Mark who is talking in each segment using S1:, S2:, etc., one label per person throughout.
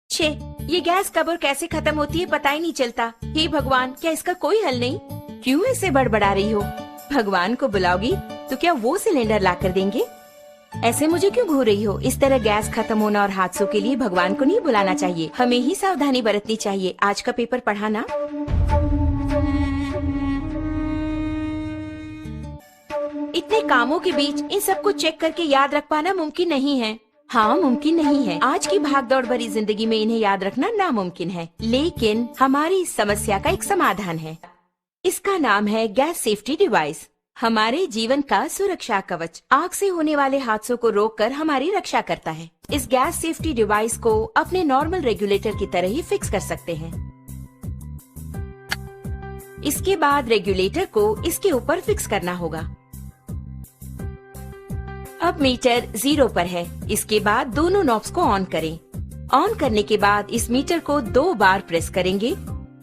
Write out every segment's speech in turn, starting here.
S1: छे, ये गैस कब और कैसे खत्म होती है पता ही नहीं चलता। हे भगवान, क्या इसका कोई हल नहीं? क्यों ऐसे बड़बड़ा रही हो? भगवान को बुलाओगी तो क्या वो सिलेंडर ला कर देंगे? ऐसे मुझे क्यों घूर रही हो? इस तरह गैस खत्म होना और हादसों के लिए भगवान को नहीं बुलाना चाहिए, हमें ही सावधानी बरतनी चाहिए। आज का पेपर पढ़ा ना? इतने कामों के बीच इन सबको चेक करके याद रख पाना मुमकिन नहीं है। हाँ, मुमकिन नहीं है। आज की भागदौड़ भरी जिंदगी में इन्हें याद रखना नामुमकिन है, लेकिन हमारी इस समस्या का एक समाधान है। इसका नाम है गैस सेफ्टी डिवाइस। हमारे जीवन का सुरक्षा कवच आग से होने वाले हादसों को रोककर हमारी रक्षा करता है। इस गैस सेफ्टी डिवाइस को अपने नॉर्मल रेगुलेटर की तरह ही फिक्स कर सकते हैं। इसके बाद रेगुलेटर को इसके ऊपर फिक्स करना होगा। अब मीटर 0 पर है। इसके बाद दोनों नॉब्स को ऑन करें। ऑन करने के बाद इस मीटर को 2 बार प्रेस करेंगे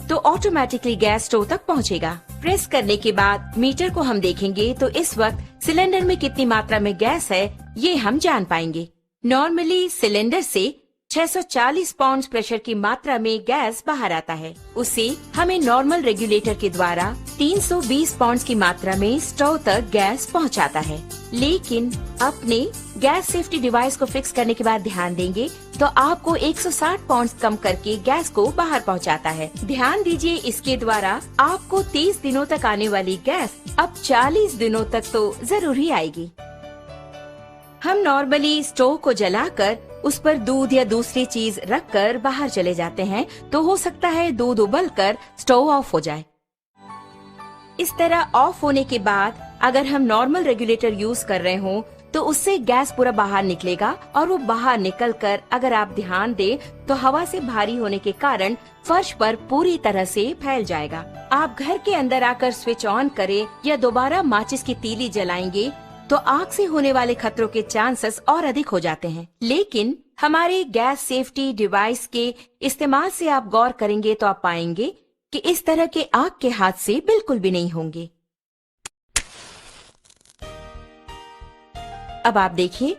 S1: तो ऑटोमेटिकली गैस स्टोव तक पहुंचेगा। प्रेस करने के बाद मीटर को हम देखेंगे तो इस वक्त सिलेंडर में कितनी मात्रा में गैस है ये हम जान पाएंगे। नॉर्मली सिलेंडर से 640 पाउंड प्रेशर की मात्रा में गैस बाहर आता है। उसे हमें नॉर्मल रेगुलेटर के द्वारा 320 पाउंड की मात्रा में स्टोव तक गैस पहुंचाता है। लेकिन अपने गैस सेफ्टी डिवाइस को फिक्स करने के बाद ध्यान देंगे तो आपको 160 पाउंड कम करके गैस को बाहर पहुंचाता है। ध्यान दीजिए, इसके द्वारा आपको 30 दिनों तक आने वाली गैस अब 40 दिनों तक तो जरूर ही आएगी। हम नॉर्मली स्टोव को जलाकर उस पर दूध या दूसरी चीज रखकर बाहर चले जाते हैं तो हो सकता है दूध उबलकर स्टोव ऑफ हो जाए। इस तरह ऑफ होने के बाद अगर हम नॉर्मल रेगुलेटर यूज कर रहे हों तो उससे गैस पूरा बाहर निकलेगा और वो बाहर निकलकर अगर आप ध्यान दें तो हवा से भारी होने के कारण फर्श पर पूरी तरह से फैल जाएगा। आप घर के अंदर आकर स्विच ऑन करें या दोबारा माचिस की तीली जलाएंगे तो आग से होने वाले खतरों के चांसेस और अधिक हो जाते हैं। लेकिन हमारे गैस सेफ्टी डिवाइस के इस्तेमाल से आप गौर करेंगे तो आप पाएंगे कि इस तरह के आग के हादसे बिल्कुल भी नहीं होंगे। अब आप देखिए,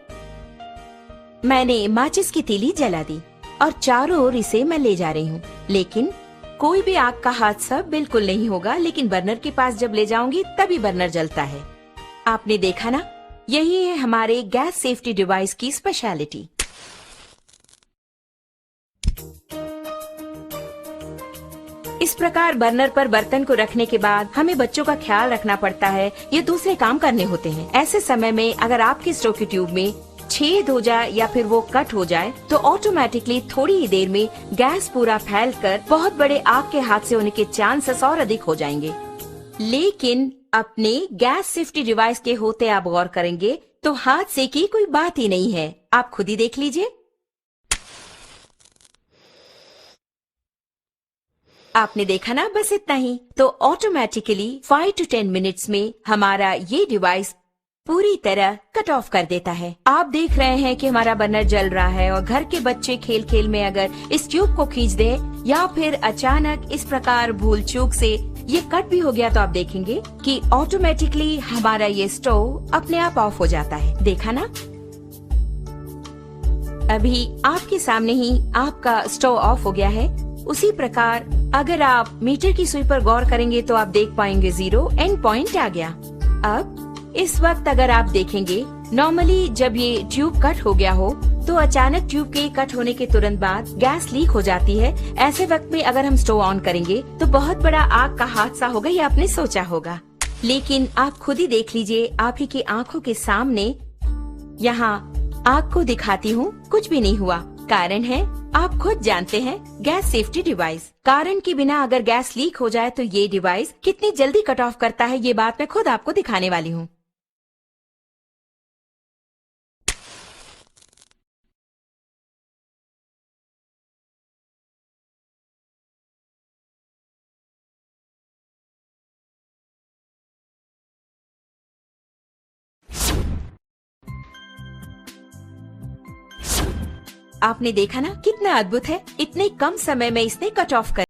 S1: मैंने माचिस की तीली जला दी और चारों ओर इसे मैं ले जा रही हूँ, लेकिन कोई भी आग का हादसा बिल्कुल नहीं होगा। लेकिन बर्नर के पास जब ले जाऊंगी तभी बर्नर जलता है। आपने देखा ना, यही है हमारे गैस सेफ्टी डिवाइस की स्पेशलिटी। इस प्रकार बर्नर पर बर्तन को रखने के बाद हमें बच्चों का ख्याल रखना पड़ता है, ये दूसरे काम करने होते हैं। ऐसे समय में अगर आपके स्टोव की ट्यूब में छेद हो जाए या फिर वो कट हो जाए तो ऑटोमेटिकली थोड़ी ही देर में गैस पूरा फैलकर बहुत बड़े आग के हादसे होने के चांसेस और अधिक हो जाएंगे। लेकिन अपने गैस सेफ्टी डिवाइस के होते आप गौर करेंगे तो हादसे की कोई बात ही नहीं है। आप खुद ही देख लीजिए। आपने देखा ना, बस इतना ही। तो ऑटोमेटिकली 5 to 10 मिनट्स में हमारा ये डिवाइस पूरी तरह कट ऑफ कर देता है। आप देख रहे हैं कि हमारा बर्नर जल रहा है और घर के बच्चे खेल खेल में अगर इस ट्यूब को खींच दे या फिर अचानक इस प्रकार भूल चूक से ये कट भी हो गया तो आप देखेंगे कि ऑटोमेटिकली हमारा ये स्टोव अपने आप ऑफ हो जाता है। देखा ना, अभी आपके सामने ही आपका स्टोव ऑफ हो गया है। उसी प्रकार अगर आप मीटर की सुई पर गौर करेंगे तो आप देख पाएंगे 0 एंड पॉइंट आ गया। अब इस वक्त अगर आप देखेंगे, नॉर्मली जब ये ट्यूब कट हो गया हो तो अचानक ट्यूब के कट होने के तुरंत बाद गैस लीक हो जाती है। ऐसे वक्त में अगर हम स्टोव ऑन करेंगे तो बहुत बड़ा आग का हादसा होगा, ये आपने सोचा होगा। लेकिन आप खुद ही देख लीजिए, आप ही की आंखों के सामने यहाँ आग को दिखाती हूँ, कुछ भी नहीं हुआ। कारण है, आप खुद जानते हैं, गैस सेफ्टी डिवाइस। कारण के बिना अगर गैस लीक हो जाए तो ये डिवाइस कितनी जल्दी कट ऑफ करता है, ये बात मैं खुद आपको दिखाने वाली हूँ। आपने देखा ना कितना अद्भुत है, इतने कम समय में इसने कट ऑफ कर